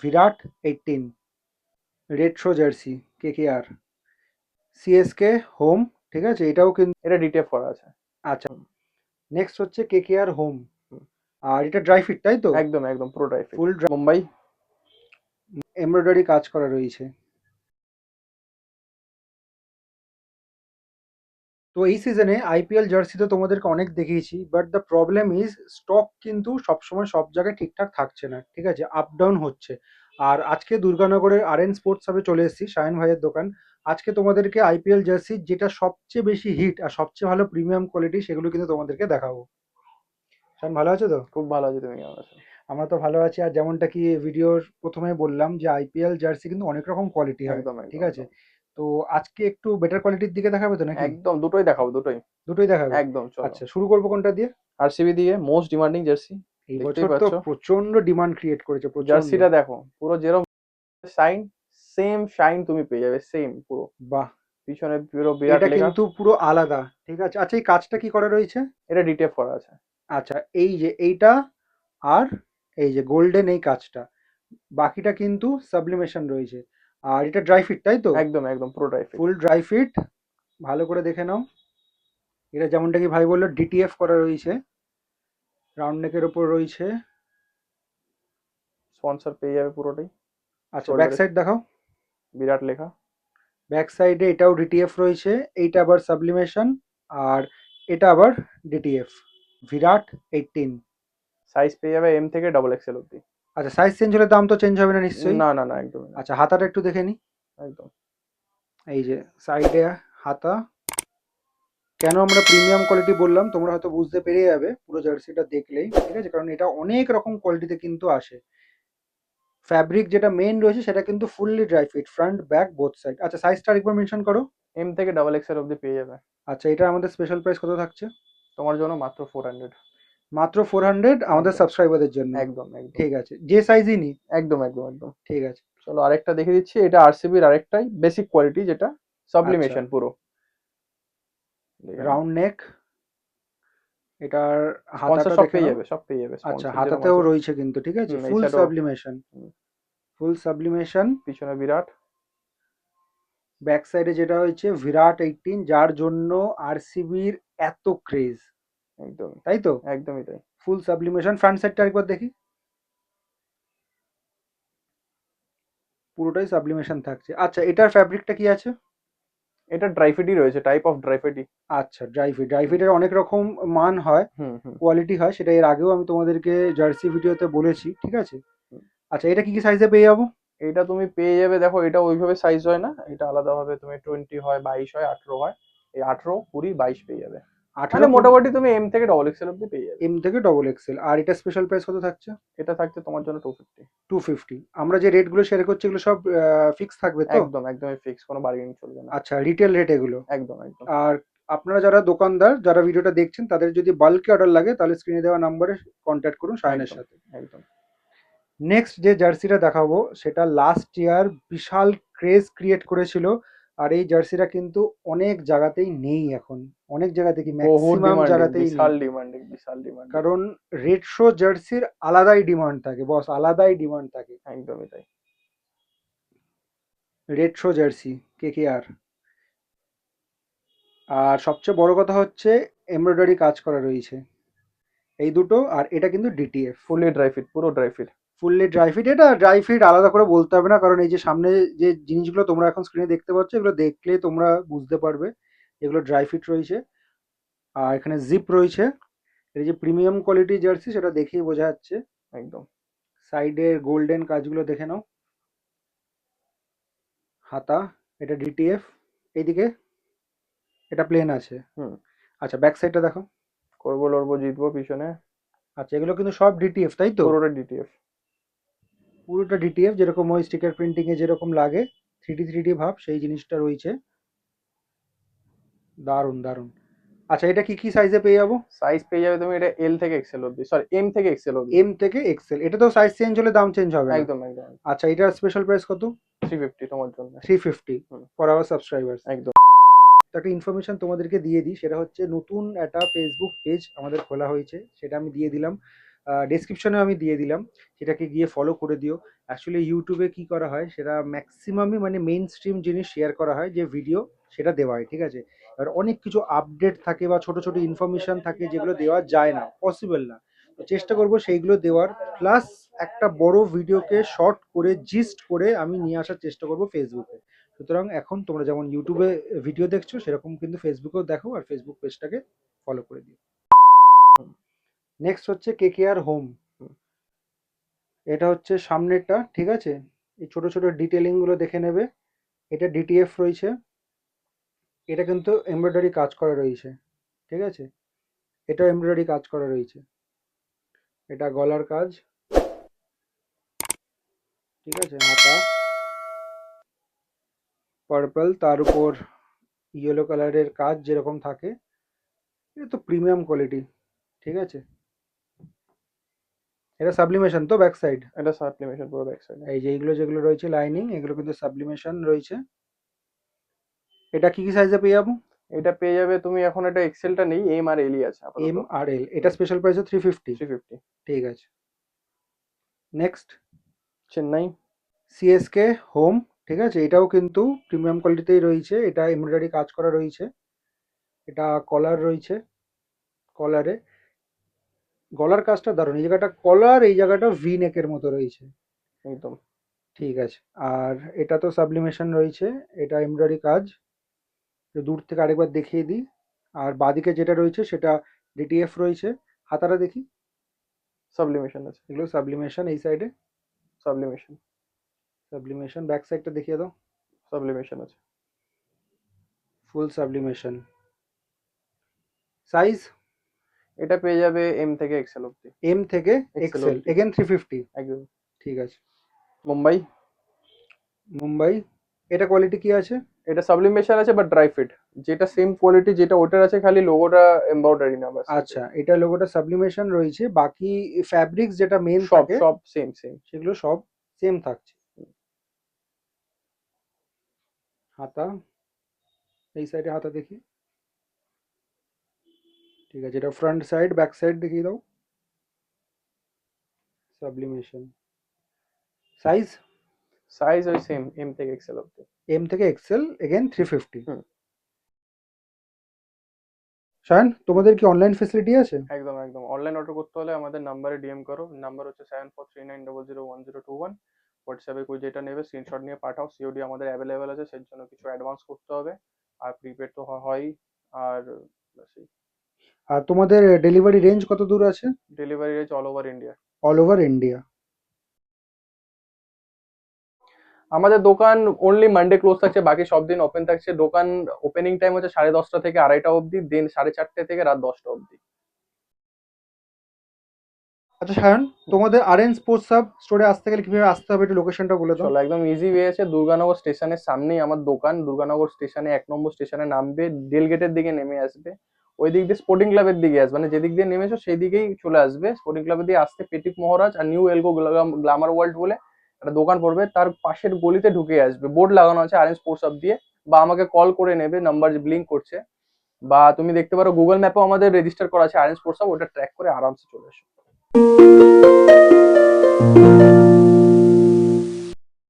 বিরাট 18 retro jersey KKR CSK home. ঠিক আছে, এটাও কিন্তু এটা ডিটিএফ করা আছে। আচ্ছা। নেক্সট হচ্ছে কেকেআর হোম, আর এটা ড্রাই ফিট তাই তো? একদম একদম পুরো ড্রাই ফিট। ফুল মুম্বাই। এমব্রয়ডারি কাজ করা রয়েছে। তো এই সিজনে আইপিএল জার্সি তো তোমাদেরকে অনেক দেখিয়েছি, but the problem is stock কিন্তু সবসময় সব জায়গায় ঠিকঠাক থাকছে না, ঠিক আছে, আপ ডাউন হচ্ছে। আর আজকে দুর্গানগরের আরএন স্পোর্টস হাবে চলে এসেছি, শায়ন ভাইয়ের দোকান। আজকে তোমাদেরকে আইপিএল জার্সি যেটা সবচেয়ে বেশি হিট আর সবচেয়ে ভালো প্রিমিয়াম কোয়ালিটি সেগুলো কিন্তু তোমাদেরকে দেখাবো। শায়ন ভালো আছো তো? খুব ভালো আছে, তুমি কেমন আছো? আমরা তো ভালো আছি। আর যেমনটা কি ভিডিওর প্রথমে বললাম যে আইপিএল জার্সি কিন্তু অনেক রকম কোয়ালিটি হয়, একদম ঠিক একদম আছে। একদম। তো আজকে একটু বেটার কোয়ালিটির দিকে দেখাবে তো নাকি? একদম দুটোই দেখাবো, দুটোই। দুটোই দেখাবে? একদম, চলো। আচ্ছা, শুরু করবো কোনটা দিয়ে? আরসিবি দিয়ে মোস্ট ডিমান্ডিং জার্সি। এই দেখতেই বছর তো পাচ্ছ প্রচন্ড ডিমান্ড ক্রিয়েট করেছে, প্রচন্ড। জার্সিটা, দেখো পুরো যেরকম শাইন, সেম শাইন তুমি পেয়ে যাবে, সেম পুরো। বাহ, পিছনে পুরো বিরাট এটা লেখা। কিন্তু পুরো আলাদা, ঠিক আছে। আচ্ছা, এই কাজটা কি করা রয়েছে? এটা ডিটিএফ করা আছে। আচ্ছা, এই যে এইটা, আর এই যে গোল্ডেন এই কাজটা, বাকিটা কিন্তু সাবলিমেশন রয়েছে। আর এটা ড্রাই ফিট তাই তো? একদম একদম পুরো ড্রাই ফিট। ফুল ড্রাই ফিট। ভালো করে দেখে নাও। এটা যেমনটা কি ভাই বললো ডিটিএফ করা রয়েছে, রাউন্ড নেকের ওপর রয়েছে। স্পন্সর পেয়ে যাবে পুরোটাই। আচ্ছা, ব্যাক শোল্ডারে সাইড দেখাও। বিরাট লেখা। ব্যাক সাইডে এটাও ডিটিএফ রয়েছে, এইটা আবার সাবলিমেশন, আর এটা আবার ডিটিএফ। বিরাট 18। সাইজ পেয়ে যাবে এম থেকে ডবল এক্সেল অব্দি। আচ্ছা, সাইজ চেঞ্জ হলে দাম তো চেঞ্জ হবে না নিশ্চয়ই? না না না, একদমই না। আচ্ছা, হাতাটা একটু দেখে নিই। একদম। এই যে সাইডে হাতা। কেন আমরা প্রিমিয়াম কোয়ালিটি বললাম তোমরা হয়তো বুঝতে পেরে যাবে পুরো জার্সিটা দেখলেই, ঠিক আছে, কারণ এটা অনেক রকম কোয়ালিটিতে কিন্তু আসে। ফ্যাব্রিক যেটা মেইন রয়েছে সেটা কিন্তু fully dry fit, front back both side. আচ্ছা, সাইজটা আরেকবার মেনশন করো। এম থেকে ডবল এক্সেল অব্দি পেয়ে যাবে। আচ্ছা, এটা আমাদের স্পেশাল প্রাইস কত থাকছে? তোমার জন্য মাত্র 400। মাত্র 400 আমাদের একদম সাবস্ক্রাইবারদের জন্য। একদম একদম ঠিক আছে, যে সাইজই নি। একদম একদম একদম। ঠিক আছে। চলো আরেকটা দেখে দিচ্ছি, এটা আরসিবির আরেকটাই বেসিক কোয়ালিটি, যেটা আচ্ছা, সাবলিমেশন পুরো। দেখে নাও। Round neck. এটার স্পন্সর হাতাটা সব দেখে পেয়ে নাও। যাবে, সব পেয়ে যাবে, আচ্ছা, স্পন্সর যেরকম হাতাতেও আছে। রয়েছে কিন্তু, ঠিক আছে, এই ফুল সাইডও। সাবলিমেশন। ফুল সাবলিমেশন। পিছনে বিরাট। ব্যাক সাইডে যেটা হয়েছে বিরাট 18, যার জন্য আরসিবির এত ক্রেজ, একদমই তাই তো? একদমই তাই। ফুল সাবলিমেশন। ফ্রন্ট সাইডটা আরেকবার দেখি। পুরোটাই সাবলিমেশন থাকছে। আচ্ছা, এটার ফ্যাব্রিকটা কি আছে? এটা ড্রাই ফিটই রয়েছে, টাইপ অফ ড্রাই ফিটই। আচ্ছা, ড্রাই ফিট। ড্রাই ফিটের অনেক রকম মান হয়, হুম হুম কোয়ালিটি হয়, সেটা এর আগেও আমি তোমাদেরকে জার্সি ভিডিওতে বলেছি, ঠিক আছে। হুম। আচ্ছা, এটা কি কি সাইজে পেয়ে যাবো? এটা তুমি পেয়ে যাবে, দেখো এটা ওইভাবে সাইজ হয় না, এটা আলাদাভাবে তুমি 20 হয়, 22 হয়, 18 হয়। এই 18, 20, 22 পেয়ে যাবে। মানে 18 মোটামুটি তুমি এম থেকে ডবল এক্সেল অব্দি পেয়ে যাবে। এম থেকে ডবল এক্সেল। আর এটা স্পেশাল প্রাইস কত থাকছে? এটা থাকছে তোমার জন্য 250। 250। আমরা যে রেটগুলো শেয়ার করছি এগুলো সব ফিক্স থাকবে তো? একদম একদমই ফিক্স, কোনো বার্গেনিং চলবে না। আচ্ছা, রিটেল রেট এগুলো। একদম একদম। আর আপনারা যারা দোকানদার, যারা ভিডিওটা দেখছেন, তাদের যদি বাল্কে অর্ডার লাগে তাহলে স্ক্রিনে দেওয়া নাম্বারে কন্ট্যাক্ট করুন শায়নের একদম সাথে। একদম। নেক্সট যে জার্সিটা দেখাবো সেটা লাস্ট ইয়ার বিশাল ক্রেজ ক্রিয়েট করেছিল। আর এই জার্সিটা কিন্তু অনেক জায়গাতেই নেই এখন, অনেক জায়গাতে কি বহুত ম্যাক্সিমাম ডিমান্ডিং, জায়গাতেই নেই। বিশাল ডিমান্ডিং, বিশাল ডিমান্ডিং। কারণ রেড শো জার্সির আলাদাই ডিমান্ড থাকে বস, আলাদাই ডিমান্ড থাকে। একদমই তাই। Red show jersey KKR. আর সবচেয়ে বড় কথা হচ্ছে এমব্রয়ডারি কাজ করা রয়েছে এই দুটো। আর এটা কিন্তু ডিটিএফ, ফুলি ড্রাই ফিট, পুরো dry fit. Fully dry fit. এটা ড্রাই ফিট আলাদা করে বলতে হবে না, কারণ এই যে সামনে যে জিনিসগুলো তোমরা এখন স্ক্রিনে দেখতে পাচ্ছ এগুলো দেখলে তোমরা বুঝতে পারবে এগুলো ড্রাই ফিট রয়েছে। আর এখানে জিপ রয়েছে। এই যে প্রিমিয়াম কোয়ালিটি জার্সি সেটা দেখেই বোঝা যাচ্ছে। একদম। সাইডের গোল্ডেন কাজগুলো দেখে নাও। হাতা, এটা ডিটিএফ। এইদিকে এটা প্লেন আছে। হুম। আচ্ছা, ব্যাক সাইডটা দেখো। করবো লড়বো জিতবো পিছনে। আচ্ছা, এগুলো কিন্তু সব ডিটিএফ তাই তো? পুরোটা ডিটিএফ। পুরোটা ডিটিএফ, যেরকম ওই স্টিকার প্রিন্টিং এ যেরকম লাগে থ্রি ডি ভাব, সেই জিনিসটা রয়েছে। দারুণ দারুণ। আচ্ছা, এটা কি কি সাইজে পেয়ে যাবো? সাইজ পেয়ে যাবে তুমি, এটা এল থেকে এক্সেল অব্দি, সরি এম থেকে এক্সেল অব্দি। এম থেকে এক্সেল। এটা তো সাইজ চেঞ্জ হলে দাম চেঞ্জ হবে না? একদম একদম। আচ্ছা, এটার স্পেশাল প্রাইস কত? 350 তোমার জন্য। 350 হুম। For our subscribers. একদম। তো একটা ইনফরমেশন তোমাদেরকে দিয়ে দিই, সেটা হচ্ছে নতুন একটা ফেসবুক পেজ আমাদের খোলা হয়েছে, সেটা আমি দিয়ে দিলাম। ডেসক্রিপশনে আমি দিয়ে দিলাম, সেটাকে গিয়ে ফলো করে দিও। অ্যাকচুয়ালি ইউটিউবে কি করা হয়, সেটা ম্যাক্সিমামই মানে মেইন স্ট্রিম জিনিস শেয়ার করা হয়, যে ভিডিও সেটা দেওয়া হয়, ঠিক আছে। এবার অনেক কিছু আপডেট থাকে বা ছোট ছোট ইনফরমেশন থাকে যেগুলো দেওয়া যায় না, পসিবল না। তো চেষ্টা করব সেইগুলো দেওয়ার, প্লাস একটা বড় ভিডিওকে শর্ট করে জিস্ট করে আমি নিয়ে আসার চেষ্টা করব ফেসবুকে। সুতরাং এখন তোমরা যেমন ইউটিউবে ভিডিও দেখছো, সেরকম কিন্তু ফেসবুকেও দেখো, আর ফেসবুক পেজটাকে ফলো করে দিও। নেক্সট হচ্ছে KKR হোম। এটা হচ্ছে সামনেরটা, ঠিক আছে। এই ছোট ছোট ডিটেলিং গুলো দেখে নেবে। এটা DTF রয়েছে, এটা কিন্তু এমব্রয়ডারি কাজ করা রয়েছে, ঠিক আছে। এটা এমব্রয়ডারি কাজ করা রয়েছে, এটা গলার কাজ, ঠিক আছে। হাতা পার্পল, তার উপর ইয়েলো কালারের কাজ যেরকম থাকে, এটা তো প্রিমিয়াম কোয়ালিটি, ঠিক আছে। এটা সাবলিমেশন তো ব্যাক সাইড, এটা সাপ্লিমেশন পুরো ব্যাক সাইডে। এই যে এইগুলো যেগুলো রয়েছে লাইনিং, এগুলো কিন্তু সাবলিমেশন রয়েছে। এটা কি কি সাইজে পেয়ে যাবো? এটা পেয়ে যাবে তুমি, এখন এটা এক্সেলটা নেই, এম আর এলই আছে আপাতত। MRL, এটা স্পেশাল প্রাইসে 350। 350। ঠিক আছে। নেক্সট চেন্নাই। CSK হোম, ঠিক আছে। এটাও কিন্তু প্রিমিয়াম কোয়ালিটিতেই রয়েছে, এটা এমব্রয়ডারি কাজ করা রয়েছে, এটা কলার রয়েছে, কলারে গলার কাজটা দারুণ, এই জায়গাটা কলার, এই জায়গাটা ভি নেকের মতো রয়েছে, একদম। ঠিক আছে। আর এটা তো সাবলিমেশন রয়েছে, এটা এমব্রয়ডারি কাজ, একটু দূর থেকে আরেকবার দেখিয়ে দিই। আর বাদিকে যেটা রয়েছে সেটা DTF রয়েছে। হাতাটা দেখি, সাবলিমেশন আছে। এগুলো সাবলিমেশন, এই সাইডে সাবলিমেশন। সাবলিমেশন, ব্যাক সাইডটা দেখিয়ে দাও, সাবলিমেশন আছে। ফুল সাবলিমেশন। সাইজ এটা পেয়ে যাবে এম থেকে এক্সেল অব্দি। M থেকে এক্সেল XL, অব্দি। এগেন 350। একদম। ঠিক আছে। মুম্বাই। মুম্বাই, এটা কোয়ালিটি কি আছে? এটা সাবলিমেশন আছে বাট ড্রাই ফিট, যেটা সেম কোয়ালিটি যেটা ওটার আছে, খালি লোগোটা এমব্রয়ডারি না বাস। আচ্ছা, এটা লোগোটা সাবলিমেশন রয়েছে, বাকি ফ্যাব্রিক্স যেটা মেন সব থাকে সব সেম সেম। সেগুলো সব সেম থাকছে। হাতা, এই সাইডে হাতা দেখি, ঠিক আছে। এটা ফ্রন্ট সাইড, ব্যাক সাইড দেখিয়ে দাও, সাবলিমেশন। সাইজ সাইজ ওই সেম, এম থেকে এক্সেল অব্দি। M থেকে XL, এগেন 350। হুম। শায়ন, তোমাদের কি অনলাইন ফেসিলিটি আছে? একদম একদম, অনলাইন অর্ডার করতে হলে আমাদের নাম্বারে ডিএম করো, নাম্বার হচ্ছে 7439001021। হোয়াটসঅ্যাপে কই যেটা নেবে স্ক্রিনশট নিয়ে পাঠাও, সিওডি আমাদের অ্যাভেলেবেল আছে, সেই জন্য কিছু অ্যাডভান্স করতে হবে, আর প্রিপেড তো হয়ই। আর আর তোমাদের ডেলিভারি রেঞ্জ কত দূর আছে? ডেলিভারি রেজ all over India. All over India. আমাদের দোকান অনলি মানডে ক্লোজ থাকছে, বাকি সব দিন ওপেন থাকছে। দোকান ওপেনিং টাইম হচ্ছে 10:30 থেকে 2:30 অবধি, দিন 4:30 থেকে রাত 10টা অবধি। আচ্ছা শায়ন, তোমাদের RN স্পোর্টস হাব স্টোরে আসতে গেলে কিভাবে আসতে হবে, একটু লোকেশনটা বলে দাও। চলো, একদম ইজি ওয়ে আছে, দুর্গানগর স্টেশনের সামনেই আমার দোকান। দুর্গানগর স্টেশনে 1 নম্বর স্টেশনে নামবে, রেল গেটের দিকে নেমে আসবে, ওই দিক দিয়ে স্পোর্টিং ক্লাবের দিকে আসবে, মানে যেদিক দিয়ে নেমেছো সেই দিকেই চলে আসবে। স্পোর্টিং ক্লাবের দিয়ে আসতে পেটিক মহারাজ আর নিউ এলগো গ্লামার ওয়ার্ল্ড বলে একটা দোকান পড়বে, তার পাশের গলিতে ঢুকে আসবে, বোর্ড লাগানো আছে আরএন স্পোর্টস হাব দিয়ে, বা আমাকে কল করে নেবে, নাম্বার ব্লিঙ্ক করছে, বা তুমি দেখতে পারো গুগল ম্যাপেও আমাদের রেজিস্টার করা আছে আরএন স্পোর্টস হাব, ওটা ট্র্যাক করে আরামসে চলে আসো।